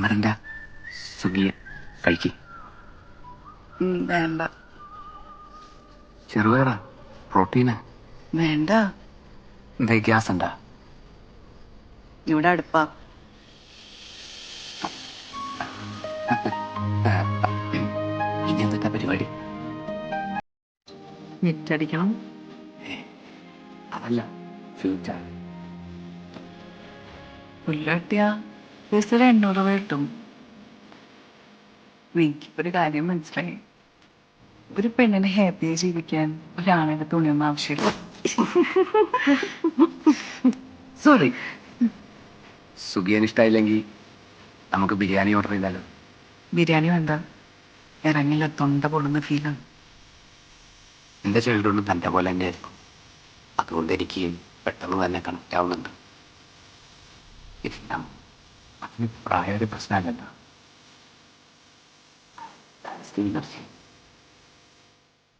മരണ്ട സുഖിയ കഴിക്ക്. വേണ്ട. ചെറുപയറാ, പ്രോട്ടീനാ. വേണ്ട. എന്താ ഗ്യാസ് ഉണ്ടാ? ഇവിടെ അടുപ്പാ. ഇനി എന്താ പരിപാടി? നെറ്റടിക്കണം. അതല്ല, ഫ്യൂച്ചർ. പുല്ലട്ടിയാ ദിവസം 800 രൂപ കിട്ടും. എനിക്കിപ്പൊരു കാര്യം മനസ്സിലായി. ഒരു പെണ്ണിനെ ഹാപ്പിയായി ജീവിക്കാൻ ഒരാളുടെ തുണിയൊന്നും ആവശ്യമില്ല. സോറി. സുഖിയന് ഇഷ്ടമായില്ലെങ്കിൽ നമുക്ക് ബിരിയാണി ഓർഡർ ചെയ്താലോ? ബിരിയാണി വേണ്ട. ഇറങ്ങില്ല, തൊണ്ട പൊള്ളുന്ന ഫീലാണ്. എൻ്റെ ചൈൽഡ്ഹുഡ് തൻ്റെ പോലെ തന്നെയായിരുന്നു. അതുകൊണ്ട് എനിക്ക് പെട്ടെന്ന് തന്നെ കണക്റ്റ് ആവുന്നുണ്ട്. ഇല്ല, അതിന് പ്രായ ഒരു പ്രശ്നമല്ലല്ലോ.